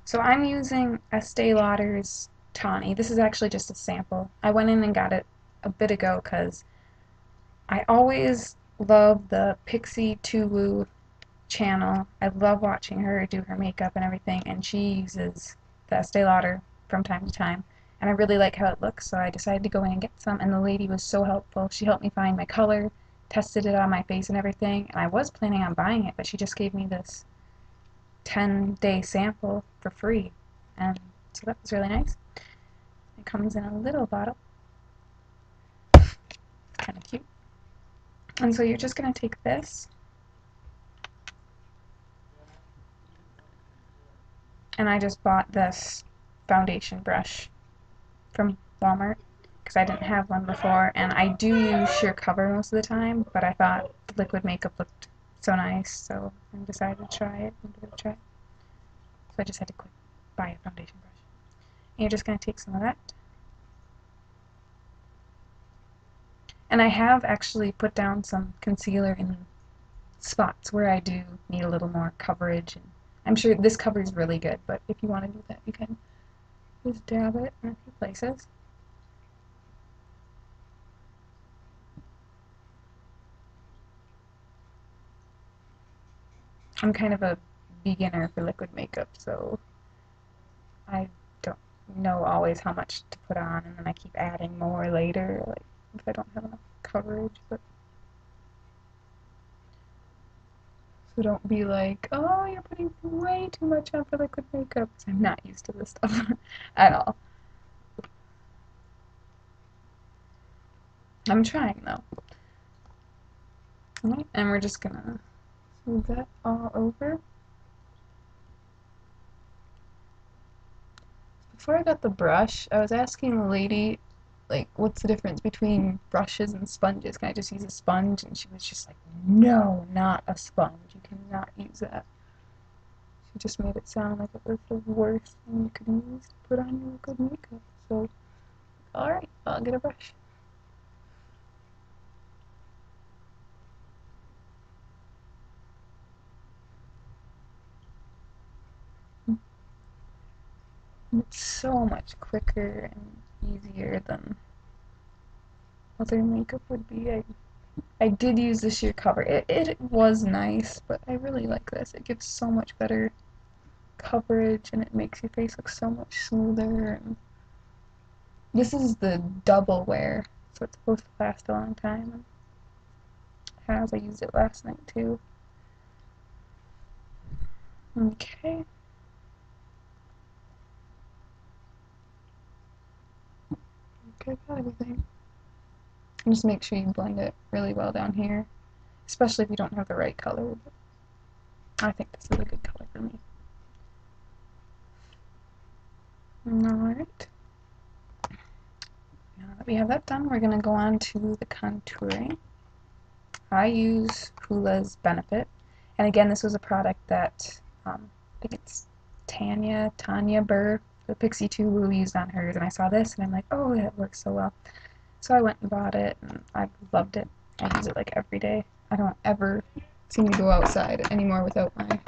So I'm using Estee Lauder's Tawny. This is actually just a sample. I went in and got it a bit ago because I always love the Pixie Tulu channel. I love watching her do her makeup and everything, and she uses the Estee Lauder from time to time. And I really like how it looks, so I decided to go in and get some, and the lady was so helpful. She helped me find my color, tested it on my face and everything, and I was planning on buying it, but she just gave me this 10-day sample for free, and so that was really nice. It comes in a little bottle, kind of cute. And so you're just going to take this, and I just bought this foundation brush from Walmart because I didn't have one before, and I do use sheer cover most of the time, but I thought the liquid makeup looked so nice, so I decided to try it and give it a try. So I just had to buy a foundation brush. And you're just going to take some of that. And I have actually put down some concealer in spots where I do need a little more coverage. And I'm sure this covers really good, but if you want to do that, you can just dab it in a few places. I'm kind of a beginner for liquid makeup, so I don't know always how much to put on, and then I keep adding more later, like if I don't have enough coverage. But so don't be like, oh, you're putting way too much on for liquid makeup. I'm not used to this stuff at all. I'm trying though. Alright, and we're just gonna move that all over. Before I got the brush, I was asking the lady, like, what's the difference between brushes and sponges? Can I just use a sponge? And she was just like, no, not a sponge. You cannot use that. She just made it sound like it was the worst thing you could use to put on your good makeup. So, alright, I'll get a brush. It's so much quicker and easier than other makeup would be. I did use the sheer cover. It was nice, but I really like this. It gives so much better coverage, and it makes your face look so much smoother. And this is the double wear, so it's supposed to last a long time. And it has. I used it last night too. Okay. Okay, got everything. And just make sure you blend it really well down here, especially if you don't have the right color. But I think this is a good color for me. Alright. Now that we have that done, we're going to go on to the contouring. I use Hoola's Benefit. And again, this was a product that, I think it's Tanya Burr, the Pixie 2 Woo used on hers, and I saw this, and I'm like, oh, that works so well. So I went and bought it, and I loved it. I use it like every day. I don't ever seem to go outside anymore without my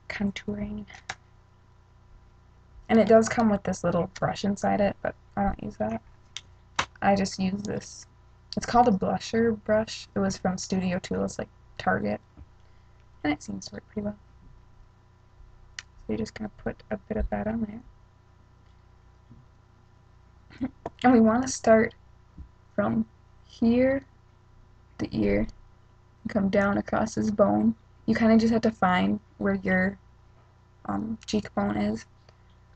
contouring. And it does come with this little brush inside it, but I don't use that. I just use this. It's called a blusher brush. It was from Studio Tools, like Target. And it seems to work pretty well. So you're just going to put a bit of that on there. And we want to start from here, the ear, and come down across this bone. You kind of just have to find where your cheekbone is.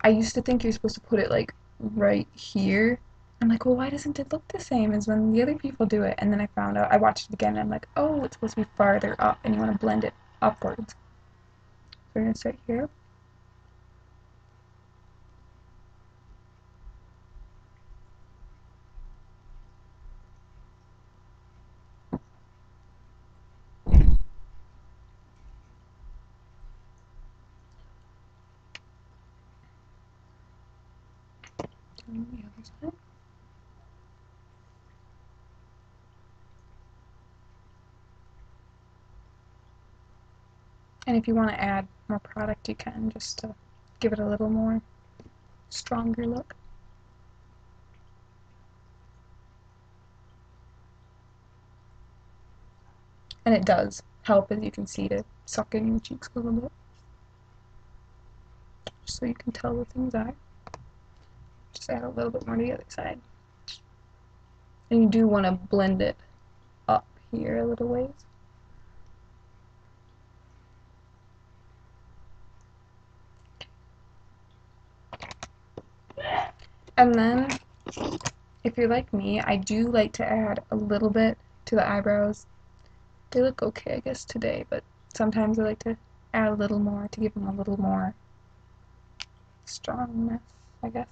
I used to think you're supposed to put it like right here. I'm like, well, why doesn't it look the same as when the other people do it? And then I found out, I watched it again, and I'm like, oh, it's supposed to be farther up, and you want to blend it upwards. So we're going to start here. And the other side. And if you want to add more product, you can, just to give it a little more stronger look. And it does help, as you can see, to suck in your cheeks a little bit, just so you can tell where things are. Just add a little bit more to the other side. And you do want to blend it up here a little ways. And then, if you're like me, I do like to add a little bit to the eyebrows. They look okay, I guess, today, but sometimes I like to add a little more to give them a little more strongness, I guess.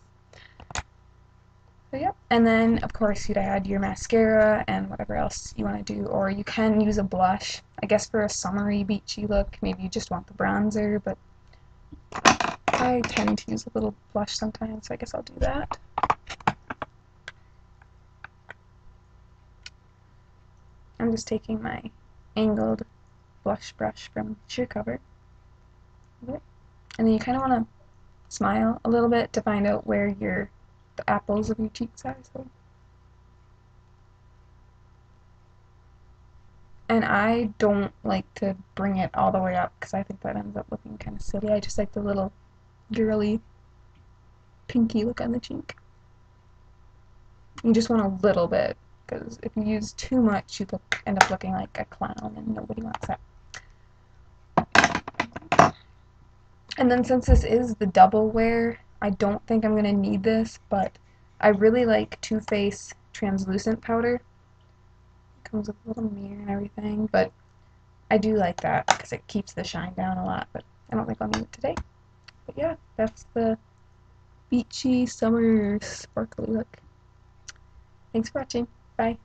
So yeah, and then of course you'd add your mascara and whatever else you want to do, or you can use a blush. I guess for a summery, beachy look, maybe you just want the bronzer, but I tend to use a little blush sometimes, so I guess I'll do that. I'm just taking my angled blush brush from Sheer Cover, and then you kind of want to smile a little bit to find out where the apples of your cheeks are. So. And I don't like to bring it all the way up because I think that ends up looking kind of silly. I just like the little girly pinky look on the cheek. You just want a little bit, because if you use too much, you end up looking like a clown, and nobody wants that. And then since this is the double wear, I don't think I'm going to need this, but I really like Too Faced translucent powder. It comes with a little mirror and everything, but I do like that because it keeps the shine down a lot, but I don't think I'll need it today. But yeah, that's the beachy summer sparkly look. Thanks for watching. Bye.